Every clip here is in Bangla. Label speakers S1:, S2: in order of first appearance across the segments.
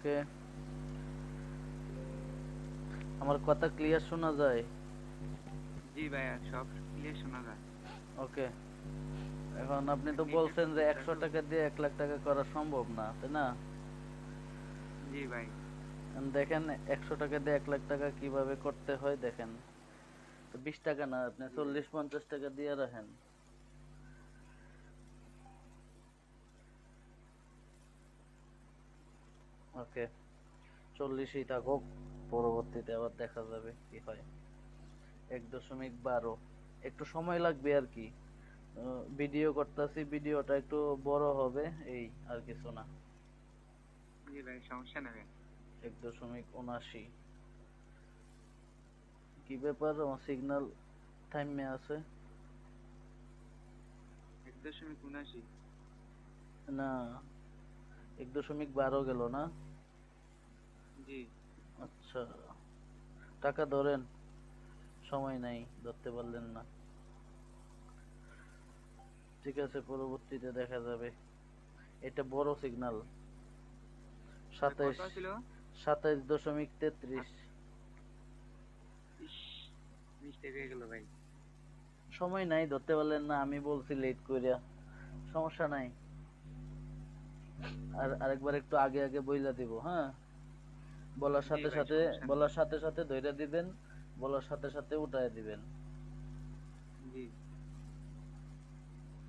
S1: ওকে, আমার কথা ক্লিয়ার শোনা যায়?
S2: জি ভাইয়া, সব ক্লিয়ার শোনা যায়।
S1: ওকে, এখন আপনি তো
S2: নেটের
S1: বলছেন যে
S2: সমস্যা
S1: 100
S2: তো।
S1: টাকা দিয়ে 1 লাখ টাকা করা সম্ভব না, তাই না?
S2: জি ভাই।
S1: দেখেন, 100 টাকা দিয়ে 1 লাখ টাকা কিভাবে করতে হয় দেখেন। তো 20 টাকা না, আপনি
S2: জি ভাই।
S1: 40-50 টাকা দিয়ে রাখেন। ওকে, 40ই থাকুক, পরবর্তীতে আবার দেখা যাবে কি হয়। 1.12, একটু সময় লাগবে আর কি। ভিডিও করতেছি, ভিডিওটা একটু বড় হবে, এই আর কিছু না।
S2: জি ভাই, সমস্যা নেই ভাই।
S1: 1.79। কি ব্যাপার, আমার সিগন্যাল থাইমে আছে?
S2: 1.79।
S1: না, 1.12 গেল না।
S2: জি।
S1: আচ্ছা, টাকা ধরেন, সময় নাই, ধরতে পারলেন না। ঠিক আছে, পরবর্তীতে দেখা যাবে। এটা বড় সিগন্যাল।
S2: এটা কত
S1: 27,
S2: ছিল?
S1: 27.33।
S2: ইস, মিস্টেক হয়ে গেল ভাই।
S1: সময় নাই, ধরতে পারলেন না, আমি বলছি লেট কইরা। সমস্যা নাই, আর আরেকবার একটু আগে আগে বইলা দিব, হ্যাঁ? বলার
S2: জি
S1: সাথে
S2: ভাই,
S1: সাথে,
S2: সমস্যা নেই।
S1: বলার সাথে সাথে ধইরা দিবেন, বলার সাথে সাথে উঠায় দিবেন।
S2: জি।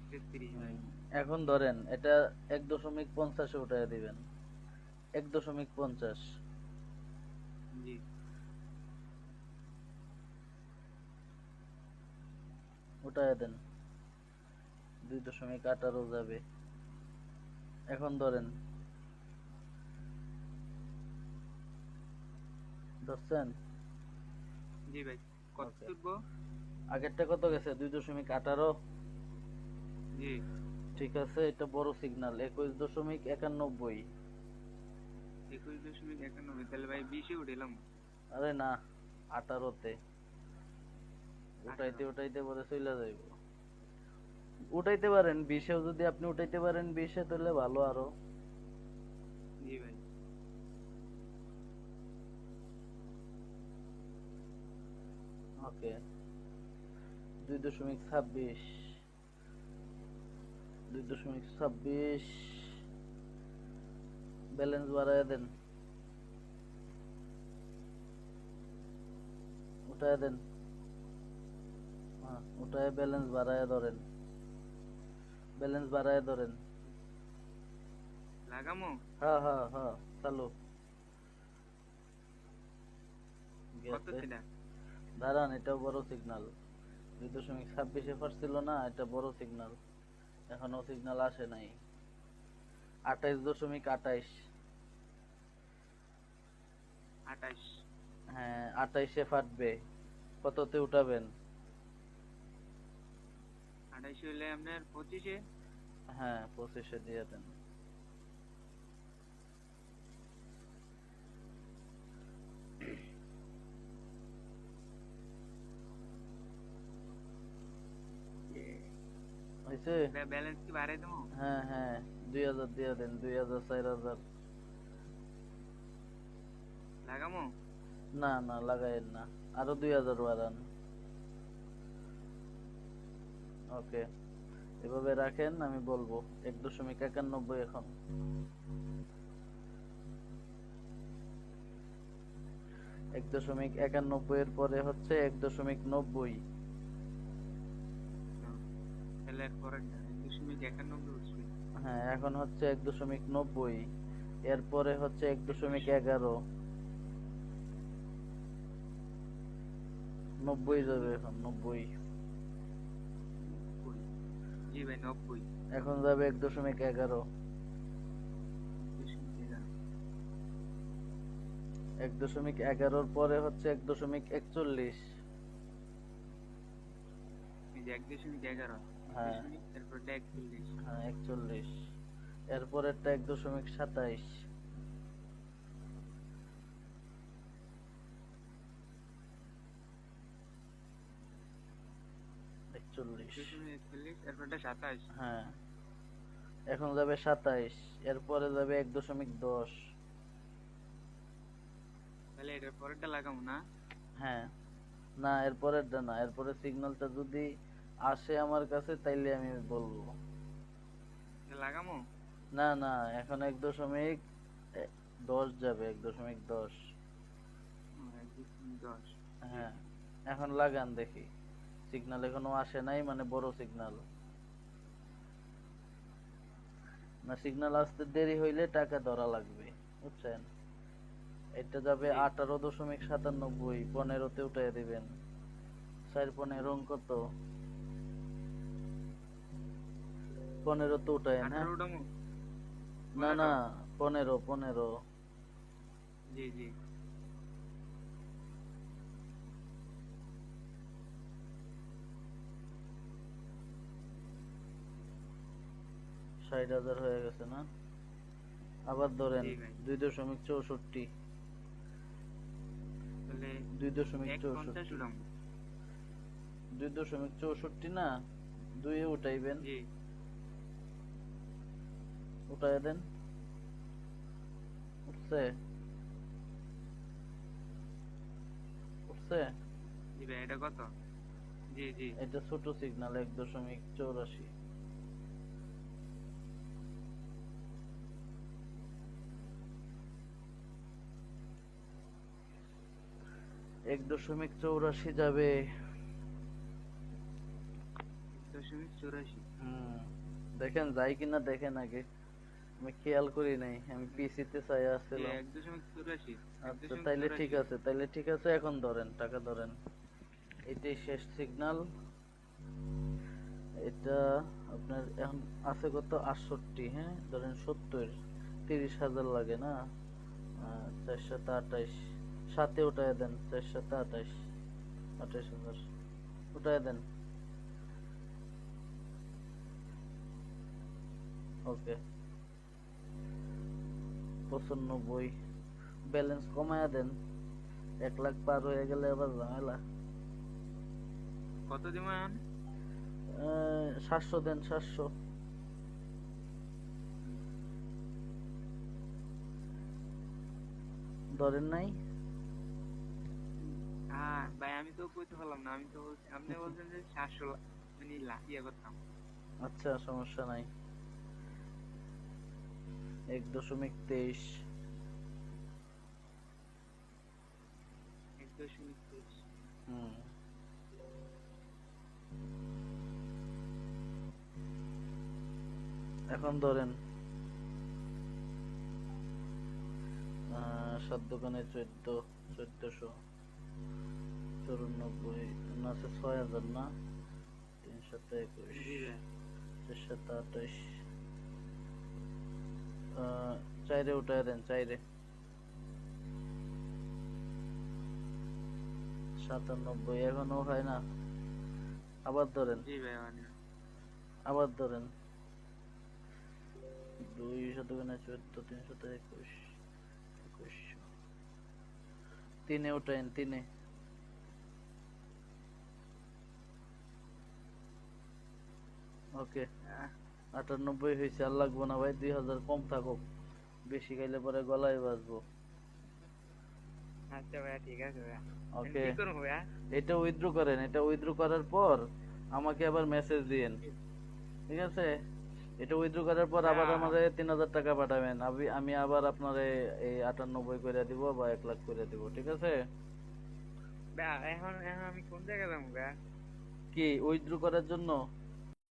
S2: 33 ভাই।
S1: হুম, এখন ধরেন এটা 1.50-এ উঠায় দিবেন। 1.50।
S2: জি।
S1: উঠায় দেন। 2.18 যাবে। এখন ধরেন, ধরছেন?
S2: জি ভাই, কত
S1: ওকে,
S2: তুলবো?
S1: আগেরটা কত গেছে? 2.18।
S2: জি।
S1: ঠিক আছে, এটা বড় সিগন্যাল, 21.91।
S2: 21.91, তাহলে ভাই 20-এ উঠেলাম।
S1: আরে না, 18-তে। উঠাইতে
S2: 18।
S1: উঠাইতে পরে চইলা যাইব। উঠাইতে পারেন 20-এও, যদি আপনি উঠাইতে পারেন 20-এ, তাহলে ভালো আরো।
S2: জি ভাই।
S1: ওকে, 2.26। 2.26, ব্যালেন্স বাড়ায় দেন, উঠায় দেন। হ্যাঁ, উঠায় ব্যালেন্স বাড়ায় ধরেন, ব্যালেন্স বাড়ায় ধরেন।
S2: লাগামো?
S1: হ্যাঁ হ্যাঁ হ্যাঁ, চালু।
S2: কত
S1: গেছে।
S2: সেটা?
S1: দাঁড়ান, এটাও বড় সিগন্যাল। 2.26-এ ফাটছিল না, এটা বড় সিগন্যাল। এখনো সিগন্যাল আসে নাই। 28.28।
S2: 28।
S1: হ্যাঁ, 28-এ ফাটবে। কততে উঠাবেন?
S2: 28 হইলে আপনার 25-এ।
S1: হ্যাঁ, 25-এ দিয়ে দেন। হয়েছে?
S2: ব্যালেন্স কি বাড়াই দেবো?
S1: হ্যাঁ হ্যাঁ, 2,000 দিয়ে দেন, 2,000, 4,000।
S2: লাগামো?
S1: না না, লাগাইন না, আরো 2,000 বাড়ান। ওকে, এভাবে রাখেন, আমি বলবো। 1.91 এখন। 1.91 এর পরে হচ্ছে 1.90।
S2: তাহলে আর পরেরটা 1.91 উঠছে।
S1: হ্যাঁ, এখন হচ্ছে 1.90। এরপরে হচ্ছে এক
S2: এক
S1: দশমিক
S2: দশ-
S1: এগারো 90 যাবে, এখন 90।
S2: 90। জি ভাই, 90।
S1: এখন যাবে 1.11।
S2: 1.11।
S1: 1.11-র পরে হচ্ছে 1.41।
S2: এই যে 1.11, এক
S1: হ্যাঁ
S2: দশমিক, তারপরটা 41।
S1: হ্যাঁ, 41। এরপরেরটা 1.27। 41।
S2: 1.41, তারপরটা 27।
S1: হ্যাঁ, এখন যাবে 27। এরপরে যাবে 1.10।
S2: তাহলে এটার পরেরটা লাগাবো না?
S1: হ্যাঁ, না এরপরেরটা না, এরপরে সিগন্যালটা যদি আসে আমার কাছে তাইলে আমি বলবো।
S2: এটা লাগামো?
S1: না না, এখন 1.10 যাবে, 1.10।
S2: 1.10।
S1: হ্যাঁ, এখন লাগান দেখি। সিগন্যাল এখনো আসে নাই, মানে বড় সিগন্যাল না। সিগন্যাল আসতে দেরি হইলে টাকা ধরা লাগবে, বুঝছেন? এটা যাবে
S2: জি।
S1: 18.97, 15-তে উঠাই দিবেন। 4-15 কত? 15-তে উঠায়েন, হ্যাঁ।
S2: 18 উঠামো?
S1: না না,
S2: 15?
S1: 15।
S2: জি জি।
S1: 60,000 হয়ে গেছে না? আবার ধরেন
S2: জি ভাই।
S1: 2.64।
S2: তাহলে
S1: 2.64।
S2: 1.50 উঠামো?
S1: 2.64 না, 2 উঠাইবেন।
S2: জি।
S1: উঠাই দেন। উঠছে? উঠছে?
S2: জি ভাই, এটা কত? জি জি।
S1: এটা ছোট সিগন্যাল, 1.84। 1.84 যাবে।
S2: 1.84।
S1: হুম, দেখেন যাই কিনা দেখেন আগে। আমি খেয়াল করি নাই, আমি পিসিতে চাই
S2: জি,
S1: আসছিলাম।
S2: 1.84।
S1: আচ্ছা তাইলে ঠিক
S2: 1.84।
S1: আছে, তাইলে ঠিক আছে, এখন ধরেন, টাকা ধরেন। এটাই শেষ সিগন্যাল। এটা আপনার এখন আছে কত? 68, হ্যাঁ ধরেন 70। 30,000 লাগে না? 428, সাথে উঠায় দেন। 428, 28,000 উঠায় দেন। ওকে, 95। ব্যালেন্স কমায়া দেন, 1 লাখ পার হয়ে গেলে আবার ঝামেলা।
S2: কত দিব এখন?
S1: 700 দেন, 700। ধরেন নাই?
S2: ভাই আমি তো কইতে পারলাম না, আমি তো বলছি, আপনি বলছেন যে 700 মানে ইয়ে করতাম।
S1: আচ্ছা সমস্যা নাই। 1.23।
S2: 1.23।
S1: হুম, এখন ধরেন 7 দোকানে 1400, 94 না আছে 6,000 না? 321,
S2: জি ভাই।
S1: 428। চাইরে উঠায় দেন, চাইরে। 97 এখনো হয় না? আবার ধরেন,
S2: জি ভাই, মানে
S1: আবার ধরেন। 200 দোকানে 14, 321, 2100। 3-এ উঠায়েন, 3-এ। ওকে,
S2: আহ,
S1: 98 হয়েছে, আর লাগবো না ভাই, 2,000 কম থাকুক, বেশি খাইলে পরে গলায় বাজবো।
S2: আচ্ছা ভাইয়া, ঠিক আছে ভাইয়া। আমি
S1: ওকে,
S2: কি করবো ভাইয়া?
S1: এটা উইথড্র করেন। এটা উইথড্র করার পর আমাকে আবার মেসেজ দিয়েন, ঠিক আছে? এটা উইথড্র করার পর আবার
S2: ভাইয়া,
S1: আমারে 3,000 টাকা পাঠাবেন। আমি আবার আপনারে এই 98 করে দিব বা 1 লাখ করে দিব, ঠিক আছে?
S2: ভাইয়া, এখন এখন আমি কোন জায়গায় যাবো ভাইয়া?
S1: কি উইথড্র করার জন্য?